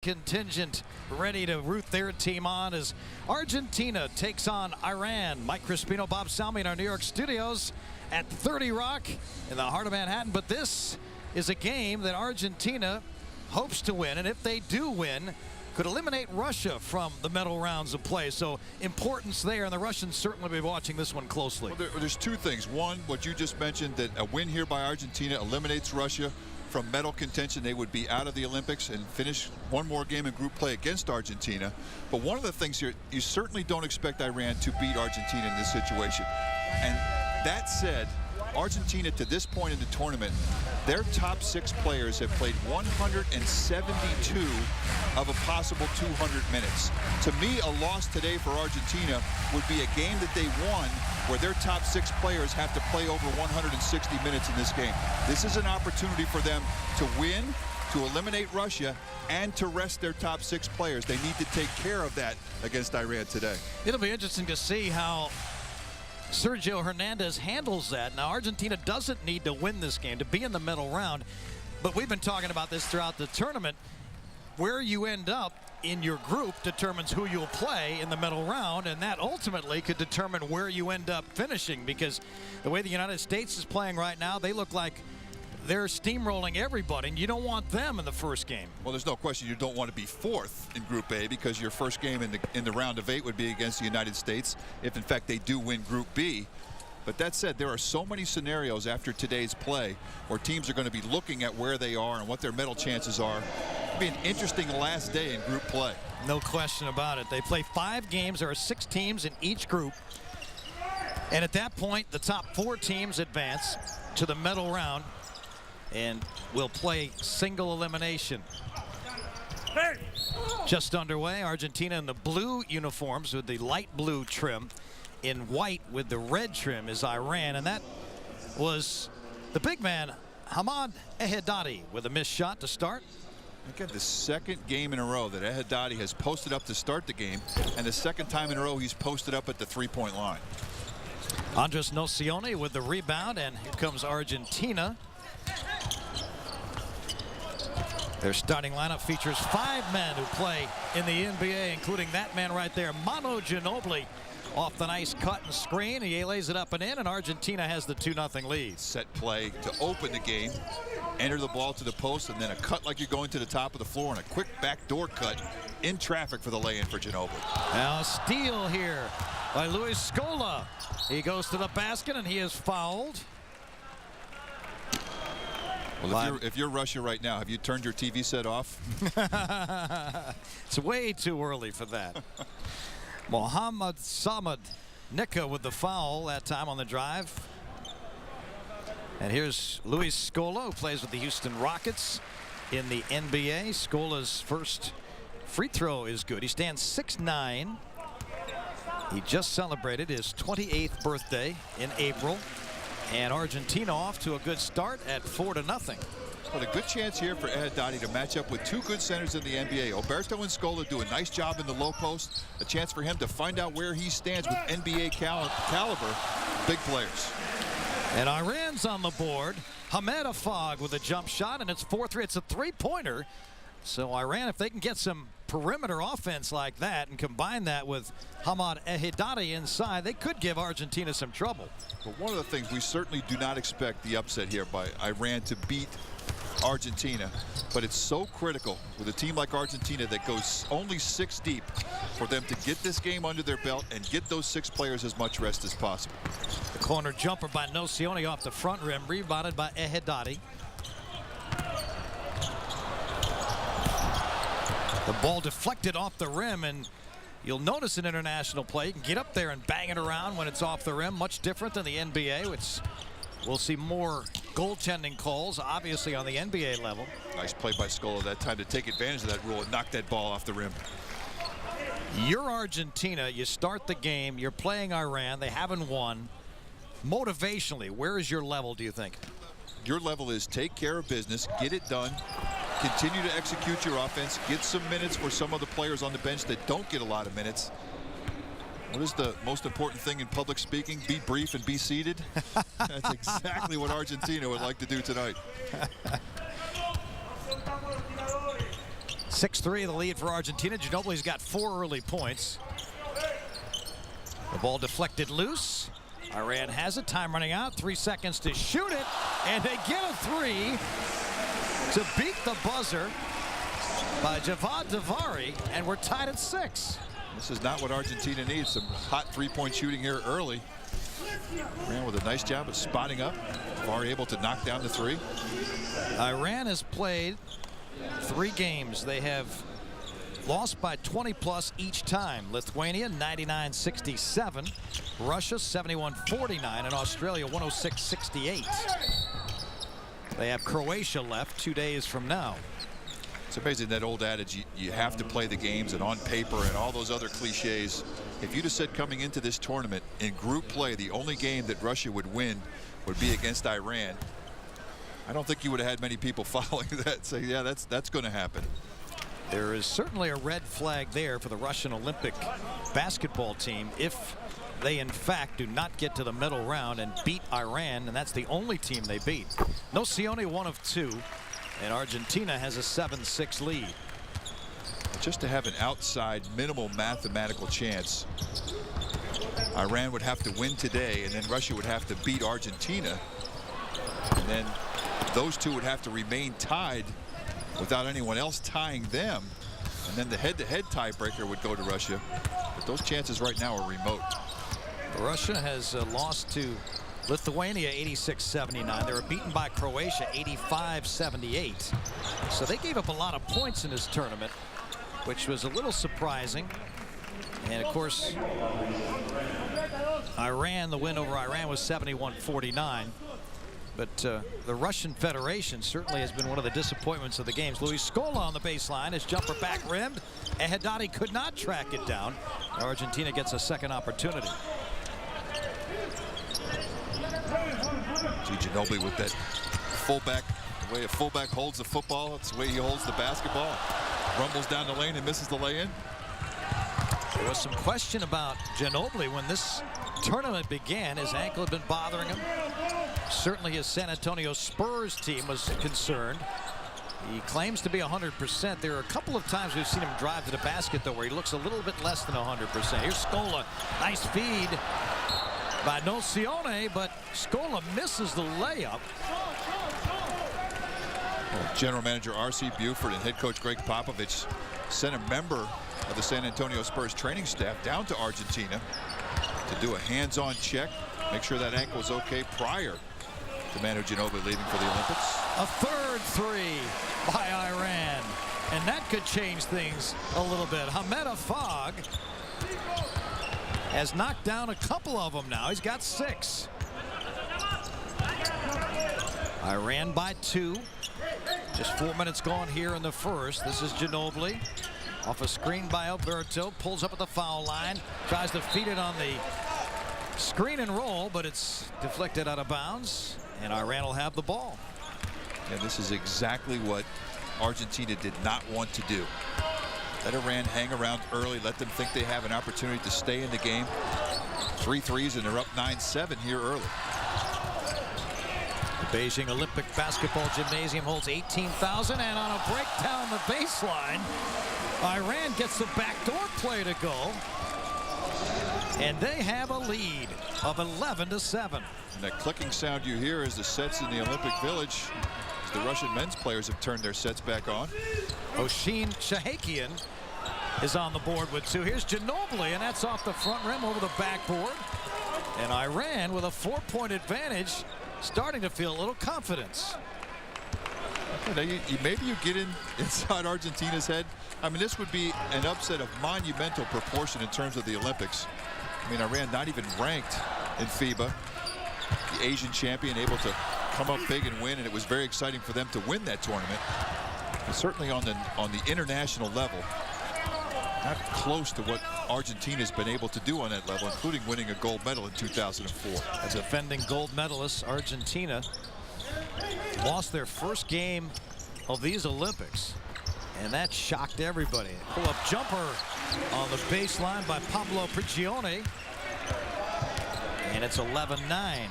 Contingent ready to root their team on as Argentina takes on Iran. Mike Crispino, Bob Salmi in our New York studios at 30 Rock in the heart of Manhattan. But this is a game that Argentina hopes to win, and if they do win, could eliminate Russia from the medal rounds of play. So importance there, and the Russians certainly will be watching this one closely. Well, there's two things. One, what you just mentioned, that a win here by Argentina eliminates Russia from medal contention. They would be out of the Olympics and finish one more game in group play against Argentina. But one of the things here, you certainly don't expect Iran to beat Argentina in this situation. And that said, Argentina to this point in the tournament, their top 6 players have played 172 of a possible 200 minutes. To me, a loss today for Argentina would be a game that they won where their top 6 players have to play over 160 minutes in this game. This is an opportunity for them to win, to eliminate Russia, and to rest their top 6 players. They need to take care of that against Iran today. It'll be interesting to see how Sergio Hernandez handles that. Now, Argentina doesn't need to win this game to be in the medal round, but we've been talking about this throughout the tournament. Where you end up in your group determines who you'll play in the medal round, and that ultimately could determine where you end up finishing, because the way the United States is playing right now, they look like they're steamrolling everybody, and you don't want them in the first game. Well, there's no question you don't want to be 4th in Group A, because your first game in the round of 8 would be against the United States if, in fact, they do win Group B. But that said, there are so many scenarios after today's play where teams are going to be looking at where they are and what their medal chances are. It'll be an interesting last day in group play. No question about it. They play 5 games. There are 6 teams in each group. And at that point, the top 4 teams advance to the medal round and will play single elimination. Just underway. Argentina in the blue uniforms with the light blue trim. In white with the red trim is Iran, and that was the big man Hamad Ehedadi with a missed shot to start. Again, the second game in a row that Ehedadi has posted up to start the game, and the second time in a row he's posted up at the 3-point line. Andres Nocioni with the rebound, and here comes Argentina. Their starting lineup features 5 men who play in the NBA, including that man right there, Manu Ginobili. Off the nice cut and screen, he lays it up and in, and Argentina has the 2-0 lead. Set play to open the game, enter the ball to the post, and then a cut like you're going to the top of the floor, and a quick backdoor cut in traffic for the lay-in for Ginobili. Now a steal here by Luis Scola. He goes to the basket, and he is fouled. Well, if you're Russia right now, have you turned your TV set off? It's way too early for that. Mohamed Samad Nika with the foul that time on the drive. And here's Luis Scola, who plays with the Houston Rockets in the NBA. Scola's first free throw is good. He stands 6'9". He just celebrated his 28th birthday in April. And Argentina off to a good start at 4-0. But a good chance here for Ehedadi to match up with 2 good centers in the NBA. Oberto and Scola do a nice job in the low post. A chance for him to find out where he stands with NBA caliber big players. And Iran's on the board. Hamed Afag with a jump shot, and it's 4-3. It's a 3-pointer. So Iran, if they can get some perimeter offense like that and combine that with Hamad Ehedadi inside, they could give Argentina some trouble. But one of the things, we certainly do not expect the upset here by Iran to beat Argentina, but it's so critical with a team like Argentina that goes only 6 deep for them to get this game under their belt and get those 6 players as much rest as possible. The corner jumper by Nocioni off the front rim, rebounded by Ehedadi. The ball deflected off the rim, and you'll notice in international play, you can get up there and bang it around when it's off the rim. Much different than the NBA, which we'll see more goaltending calls, obviously, on the NBA level. Nice play by Scola that time to take advantage of that rule and knock that ball off the rim. You're Argentina. You start the game. You're playing Iran. They haven't won. Motivationally, where is your level, do you think? Your level is take care of business, get it done, continue to execute your offense, get some minutes for some of the players on the bench that don't get a lot of minutes. What is the most important thing in public speaking? Be brief and be seated. That's exactly what Argentina would like to do tonight. 6-3 the lead for Argentina. Ginobili's got 4 early points. The ball deflected loose. Iran has it. Time running out. 3 seconds to shoot it. And they get a 3 to beat the buzzer by Javad Davari. And we're tied at 6. This is not what Argentina needs. Some hot three-point shooting here early. Iran with a nice job of spotting up. Davari able to knock down the 3. Iran has played 3 games. They have lost by 20+ each time. Lithuania 99-67, Russia 71-49, and Australia 106-68. They have Croatia left 2 days from now. It's amazing, that old adage, you have to play the games, and on paper and all those other cliches. If you'd have said coming into this tournament in group play the only game that Russia would win would be against Iran, I don't think you would have had many people following that, say, yeah, that's going to happen. There is certainly a red flag there for the Russian Olympic basketball team if they in fact do not get to the middle round and beat Iran, and that's the only team they beat. Nocione 1 of 2, and Argentina has a 7-6 lead. Just to have an outside minimal mathematical chance, Iran would have to win today, and then Russia would have to beat Argentina, and then those two would have to remain tied without anyone else tying them, and then the head-to-head tiebreaker would go to Russia. But those chances right now are remote. Russia has lost to Lithuania 86-79. They were beaten by Croatia 85-78. So they gave up a lot of points in this tournament, which was a little surprising. And of course, Iran, the win over Iran was 71-49. But the Russian Federation certainly has been one of the disappointments of the games. Luis Scola on the baseline. His jumper back rimmed, and Haddadi could not track it down. Argentina gets a second opportunity. Ginobili with that fullback, the way a fullback holds the football, it's the way he holds the basketball. Rumbles down the lane and misses the lay-in. There was some question about Ginobili when this tournament began. His ankle had been bothering him. Certainly his San Antonio Spurs team was concerned. He claims to be 100%. There are a couple of times we've seen him drive to the basket, though, where he looks a little bit less than 100%. Here's Scola. Nice feed by Nocione, but Scola misses the layup. Well, General Manager R.C. Buford and head coach Greg Popovich sent a member of the San Antonio Spurs training staff down to Argentina to do a hands-on check, make sure that ankle was okay prior to Manu Ginobili leaving for the Olympics. A third 3 by Iran, and that could change things a little bit. Hamed Afag has knocked down a couple of them now. He's got 6. Iran by 2. Just 4 minutes gone here in the first. This is Ginobili off a screen by Alberto, pulls up at the foul line, tries to feed it on the screen and roll, but it's deflected out of bounds, and Iran will have the ball. And this is exactly what Argentina did not want to do. Let Iran hang around early, let them think they have an opportunity to stay in the game. 3 threes, and they're up 9-7 here early. The Beijing Olympic Basketball Gymnasium holds 18,000, and on a break down the baseline, Iran gets the backdoor play to go, and they have a lead of 11-7. And that clicking sound you hear is the sets in the Olympic Village. As the Russian men's players have turned their sets back on. Oshin Shahakian is on the board with 2. Here's Ginobili, and that's off the front rim over the backboard. And Iran with a 4-point advantage, starting to feel a little confidence. Maybe you get inside Argentina's head. I mean, this would be an upset of monumental proportion in terms of the Olympics. I mean, Iran not even ranked in FIBA. The Asian champion able to come up big and win, and it was very exciting for them to win that tournament. But certainly on the international level, not close to what Argentina's been able to do on that level, including winning a gold medal in 2004. As defending gold medalists, Argentina lost their first game of these Olympics, and that shocked everybody. Pull-up jumper on the baseline by Pablo Prigioni, and it's 11-9.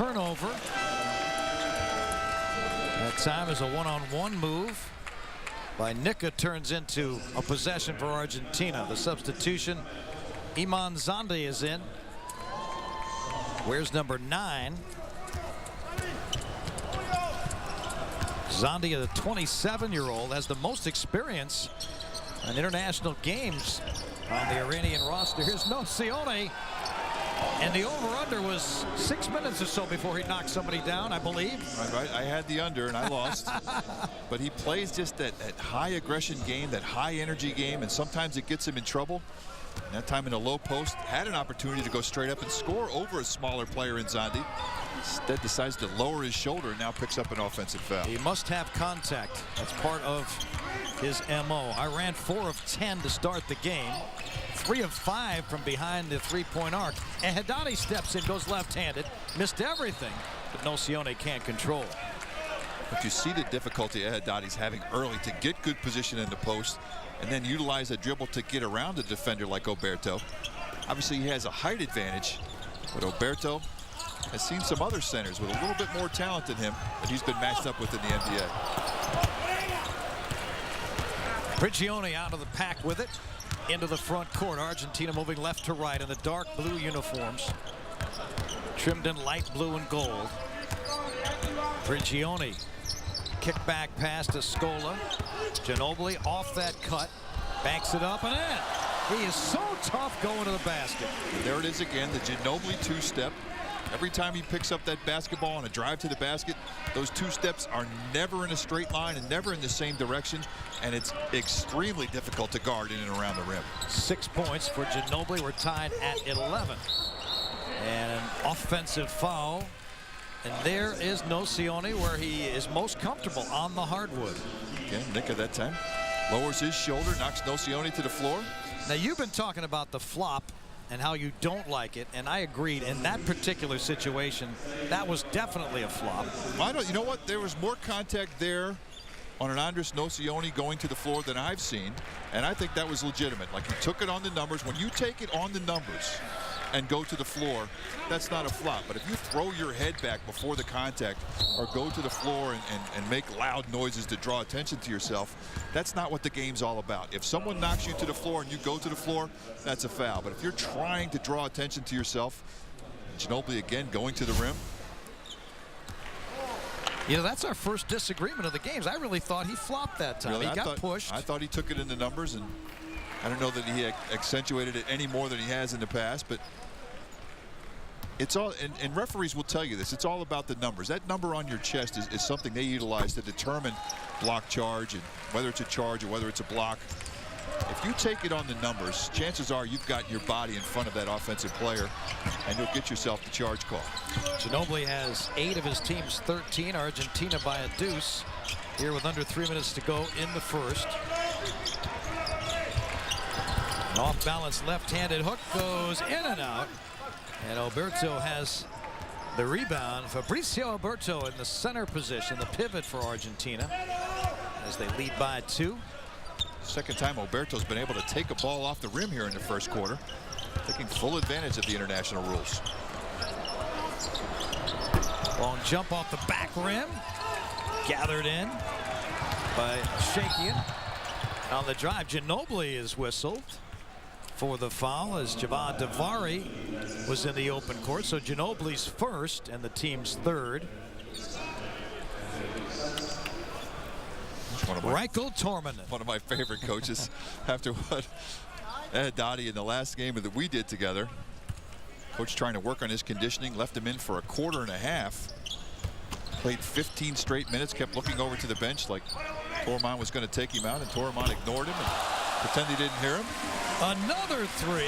turnover. That time is a one-on-one move by Nika, turns into a possession for Argentina. The substitution, Iman Zandi, is in. Where's number 9? Zandi, a 27-year-old, has the most experience in international games on the Iranian roster. Here's Nocioni. And the over-under was 6 minutes or so before he knocked somebody down, I believe. Right. I had the under and I lost. But he plays just that high aggression game, that high energy game, and sometimes it gets him in trouble. And that time in a low post, had an opportunity to go straight up and score over a smaller player in Zandi. Instead decides to lower his shoulder and now picks up an offensive foul. He must have contact. That's part of his MO. Iran 4 of 10 to start the game. 3 of 5 from behind the three-point arc. And Haddadi steps in, goes left-handed, missed everything, but Nocioni can't control. But you see the difficulty Haddadi's having early to get good position in the post and then utilize a dribble to get around a defender like Oberto. Obviously, he has a height advantage, but Oberto has seen some other centers with a little bit more talent than him that he's been matched up with in the NBA. Prigioni out of the pack with it. Into the front court. Argentina moving left to right in the dark blue uniforms, trimmed in light blue and gold. Prigioni, kick back pass to Scola. Ginobili off that cut, banks it up and in. He is so tough going to the basket. And there it is again, the Ginobili two-step. Every time he picks up that basketball on a drive to the basket, those two steps are never in a straight line and never in the same direction, and it's extremely difficult to guard in and around the rim. 6 points for Ginobili. We're tied at 11. And an offensive foul. And there is Nocioni where he is most comfortable, on the hardwood. Again, Nika that time lowers his shoulder, knocks Nocioni to the floor. Now, you've been talking about the flop and how you don't like it, and I agreed. In that particular situation, that was definitely a flop. You know what? There was more contact there on an Andres Nocioni going to the floor than I've seen, and I think that was legitimate. Like, he took it on the numbers. When you take it on the numbers and go to the floor, that's not a flop. But if you throw your head back before the contact or go to the floor and make loud noises to draw attention to yourself, that's not what the game's all about. If someone knocks you to the floor and you go to the floor, that's a foul. But if you're trying to draw attention to yourself, Ginobili again going to the rim. You know, that's our first disagreement of the games. I really thought he flopped that time. Really, he got pushed. I thought he took it in the numbers, and I don't know that he accentuated it any more than he has in the past, but it's all, and referees will tell you this, it's all about the numbers. That number on your chest is something they utilize to determine block charge, and whether it's a charge or whether it's a block. If you take it on the numbers, chances are you've got your body in front of that offensive player, and you'll get yourself the charge call. Ginobili has 8 of his team's 13. Argentina by a deuce here with under 3 minutes to go in the first. An off-balance left-handed hook goes in and out. And Oberto has the rebound. Fabricio Oberto in the center position, the pivot for Argentina, as they lead by 2. Second time Oberto's been able to take a ball off the rim here in the first quarter, taking full advantage of the international rules. Long jump off the back rim, gathered in by Shakian. On the drive, Ginobili is whistled for the foul as Javad Davari was in the open court. So Ginobili's first and the team's third. Reichel Tormanen, one of my favorite coaches. After what Haddadi in the last game that we did together, coach trying to work on his conditioning, left him in for a quarter and a half, played 15 straight minutes, kept looking over to the bench like Torman was going to take him out, and Torman ignored him and pretended he didn't hear him. Another 3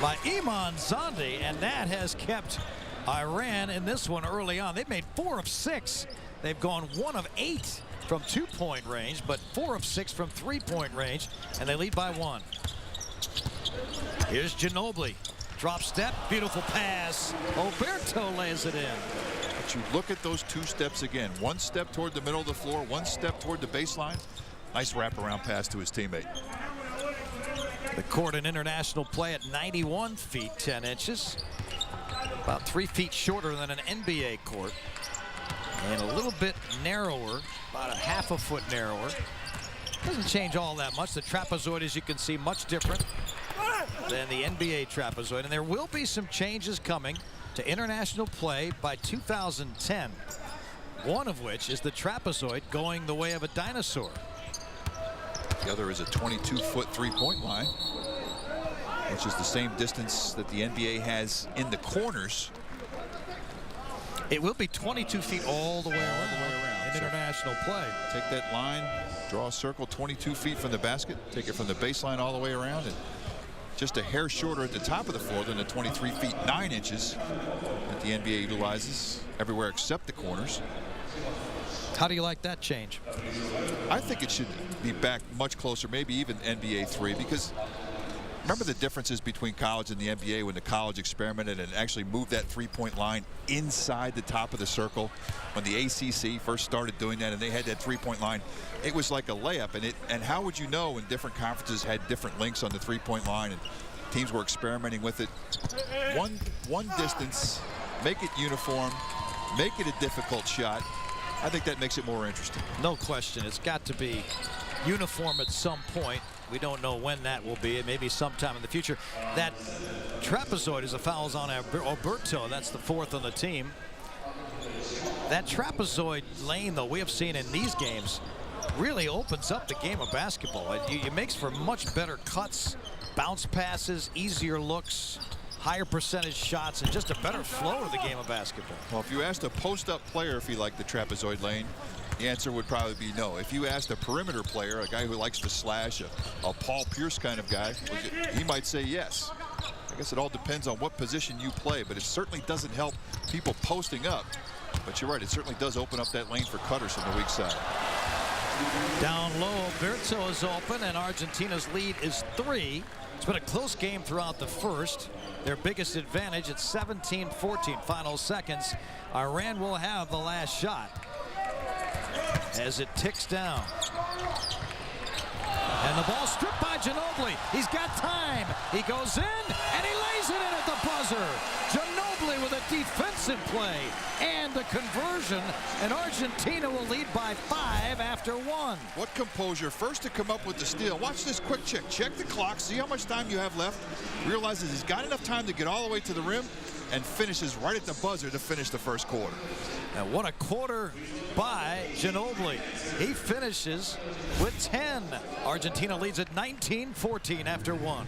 by Iman Zandi, and that has kept Iran in this one early on. They've made 4 of 6. They've gone 1 of 8 from 2-point range, but 4 of 6 from 3-point range, and they lead by 1. Here's Ginobili. Drop step, beautiful pass. Oberto lays it in. But you look at those 2 steps again. 1 step toward the middle of the floor, 1 step toward the baseline. Nice wraparound pass to his teammate. The court in international play at 91 feet 10 inches. About 3 feet shorter than an NBA court. And a little bit narrower, about a half a foot narrower. Doesn't change all that much. The trapezoid, as you can see, much different than the NBA trapezoid. And there will be some changes coming to international play by 2010. One of which is the trapezoid going the way of a dinosaur. The other is a 22-foot three-point line, which is the same distance that the NBA has in the corners. It will be 22 feet all the way around in international play. Take that line, draw a circle 22 feet from the basket, take it from the baseline all the way around, and just a hair shorter at the top of the floor than the 23 feet 9 inches that the NBA utilizes everywhere except the corners. How do you like that change? I think it should be back much closer, maybe even NBA 3, because remember the differences between college and the NBA when the college experimented and actually moved that three-point line inside the top of the circle. When the ACC first started doing that and they had that three-point line, it was like a layup. And how would you know when different conferences had different lengths on the three-point line and teams were experimenting with it? One distance, make it uniform, make it a difficult shot. I think that makes it more interesting. No question. It's got to be uniform at some point. We don't know when that will be. It may be sometime in the future. That trapezoid is a foul on Alberto. That's the 4th on the team. That trapezoid lane, though, we have seen in these games really opens up the game of basketball. It makes for much better cuts, bounce passes, easier looks, higher percentage shots, and just a better flow of the game of basketball. Well, if you asked a post-up player if he liked the trapezoid lane, the answer would probably be no. If you asked a perimeter player, a guy who likes to slash, a Paul Pierce kind of guy, he might say yes. I guess it all depends on what position you play, but it certainly doesn't help people posting up. But you're right, it certainly does open up that lane for cutters from the weak side. Down low, Alberto is open, and Argentina's lead is 3. It's been a close game throughout the first. Their biggest advantage at 17-14 final seconds. Iran will have the last shot as it ticks down. And the ball stripped by Ginobili. He's got time. He goes in, and he lays it in at the buzzer. Ginobili with a defensive play and the conversion, and Argentina will lead by 5 after 1. What composure. First to come up with the steal. Watch this quick check. Check the clock. See how much time you have left. Realizes he's got enough time to get all the way to the rim and finishes right at the buzzer to finish the first quarter. And what a quarter by Ginobili. He finishes with 10. Argentina leads at 19-14 after 1.